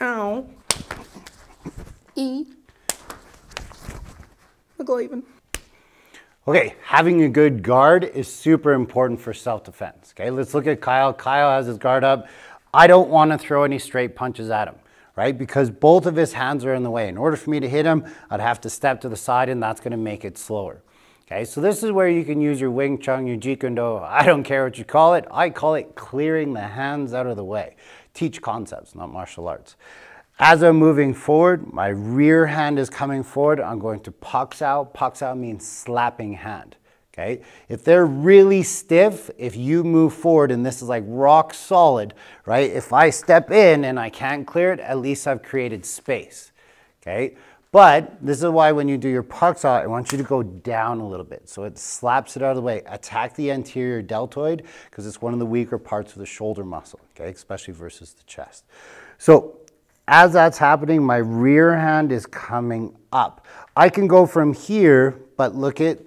Ow. E. McGlavin. Okay, having a good guard is super important for self-defense. Okay, let's look at Kyle. Kyle has his guard up. I don't want to throw any straight punches at him, right? Because both of his hands are in the way. In order for me to hit him, I'd have to step to the side, and that's going to make it slower. Okay, so this is where you can use your Wing Chun, your Jeet Kune Do. I don't care what you call it. I call it clearing the hands out of the way. Teach concepts, not martial arts. As I'm moving forward, my rear hand is coming forward. I'm going to Pak-Sao. Pak-Sao means slapping hand. Okay? If they're really stiff, if you move forward and this is like rock solid, right? If I step in and I can't clear it, at least I've created space. Okay? But this is why when you do your Pak-Sao, I want you to go down a little bit. So it slaps it out of the way. Attack the anterior deltoid because it's one of the weaker parts of the shoulder muscle, okay? Especially versus the chest. So as that's happening, my rear hand is coming up. I can go from here, but look at,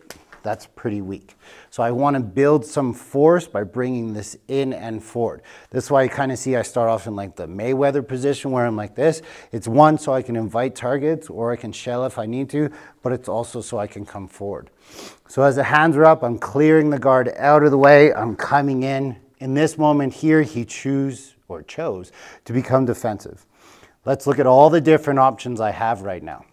that's pretty weak. So I want to build some force by bringing this in and forward. This is why you kind of see I start off in like the Mayweather position where I'm like this. It's one, so I can invite targets or I can shell if I need to, but it's also so I can come forward. So as the hands are up, I'm clearing the guard out of the way. I'm coming in. In this moment here, he chose to become defensive. Let's look at all the different options I have right now.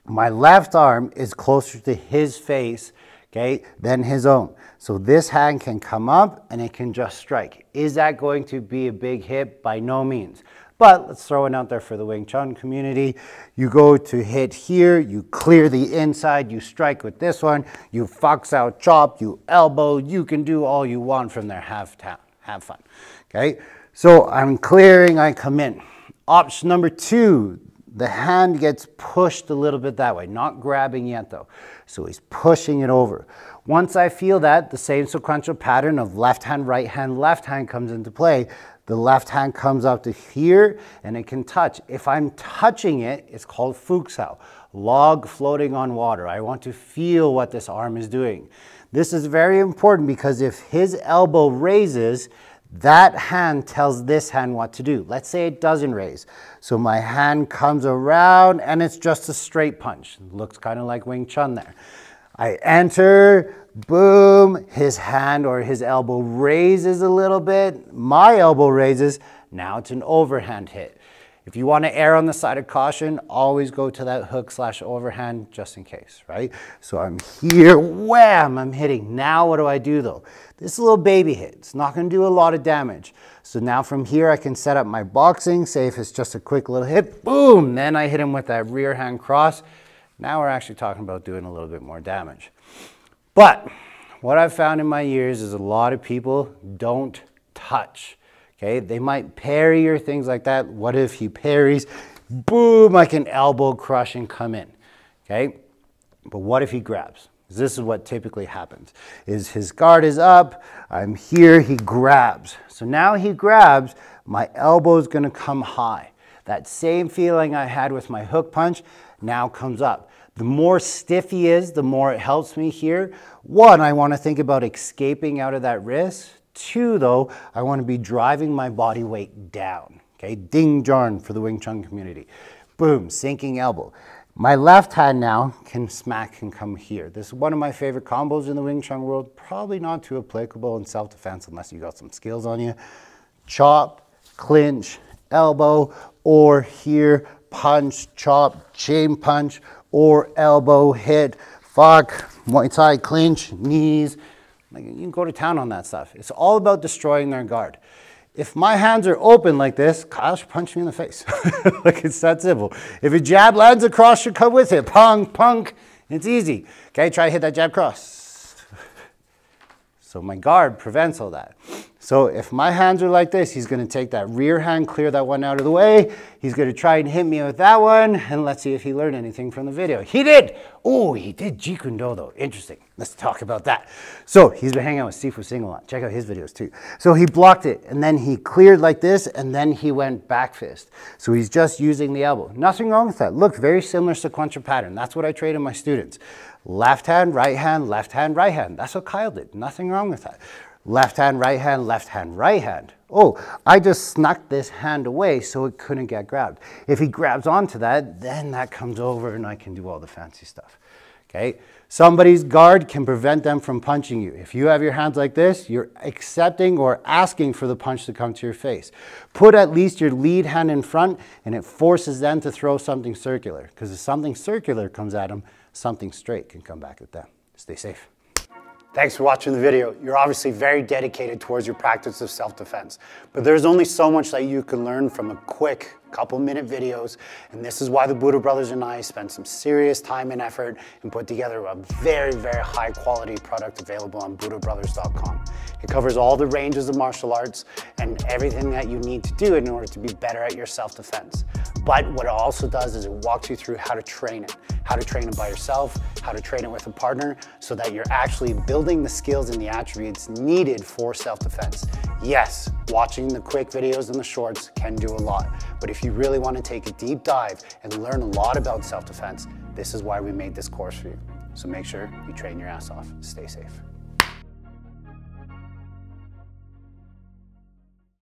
My left arm is closer to his face, okay, than his own. So this hand can come up and it can just strike. Is that going to be a big hit? By no means. But let's throw it out there for the Wing Chun community. You go to hit here, you clear the inside, you strike with this one, you Pak-Sao chop, you elbow, you can do all you want from there. Have fun, okay? So I'm clearing, I come in. Option number two, the hand gets pushed a little bit that way, not grabbing yet though. So he's pushing it over. Once I feel that, the same sequential pattern of left hand, left hand comes into play. The left hand comes up to here and it can touch. If I'm touching it, it's called Fuksao, log floating on water. I want to feel what this arm is doing. This is very important because if his elbow raises, that hand tells this hand what to do. Let's say it doesn't raise. So my hand comes around and it's just a straight punch. It looks kind of like Wing Chun there. I enter, boom, his hand or his elbow raises a little bit. My elbow raises, now it's an overhand hit. If you want to err on the side of caution, always go to that hook / overhand just in case, right? So I'm here, wham, I'm hitting. Now what do I do though? This is a little baby hit. It's not going to do a lot of damage. So now from here I can set up my boxing, say if it's just a quick little hit, boom, then I hit him with that rear hand cross. Now we're actually talking about doing a little bit more damage. But what I've found in my years is a lot of people don't touch. Okay, they might parry or things like that. What if he parries? Boom, I can elbow crush and come in. Okay, but what if he grabs? This is what typically happens. Is his guard is up, I'm here, he grabs. So now he grabs, my elbow is going to come high. That same feeling I had with my hook punch now comes up. The more stiff he is, the more it helps me here. One, I want to think about escaping out of that wrist. Two, though, I want to be driving my body weight down. Okay, ding jarn for the Wing Chun community. Boom, sinking elbow. My left hand now can smack and come here. This is one of my favorite combos in the Wing Chun world. Probably not too applicable in self-defense unless you got some skills on you. Chop, clinch, elbow, or here, punch, chop, chain punch, or elbow, hit, fuck, Muay Thai, clinch, knees. Like, you can go to town on that stuff. It's all about destroying their guard. If my hands are open like this, Kyle should punch me in the face. Like, it's that simple. If a jab lands across, you come with it. Punk, punk. It's easy. Okay, try to hit that jab cross. So my guard prevents all that. So if my hands are like this, he's going to take that rear hand, clear that one out of the way. He's going to try and hit me with that one. And let's see if he learned anything from the video. He did. Oh, he did Jeet Kune Do though. Interesting. Let's talk about that. So he's been hanging out with Sifu Singh a lot. Check out his videos too. So he blocked it and then he cleared like this and then he went back fist. So he's just using the elbow. Nothing wrong with that. Look, very similar sequential pattern. That's what I train in my students. Left hand, right hand, left hand, right hand. That's what Kyle did. Nothing wrong with that. Left hand, right hand, left hand, right hand. Oh, I just snuck this hand away so it couldn't get grabbed. If he grabs onto that, then that comes over and I can do all the fancy stuff. Okay? Somebody's guard can prevent them from punching you. If you have your hands like this, you're accepting or asking for the punch to come to your face. Put at least your lead hand in front and it forces them to throw something circular. Because if something circular comes at them, something straight can come back at them. Stay safe. Thanks for watching the video. You're obviously very dedicated towards your practice of self-defense, but there's only so much that you can learn from a quick couple-minute videos, and this is why the Budo brothers and I spent some serious time and effort and put together a very, very high-quality product available on budobrothers.com. It covers all the ranges of martial arts and everything that you need to do in order to be better at your self-defense. But what it also does is it walks you through how to train it by yourself, how to train it with a partner, so that you're actually building the skills and the attributes needed for self-defense. Yes, watching the quick videos and the shorts can do a lot, but if you really want to take a deep dive and learn a lot about self-defense, this is why we made this course for you. So make sure you train your ass off. Stay safe.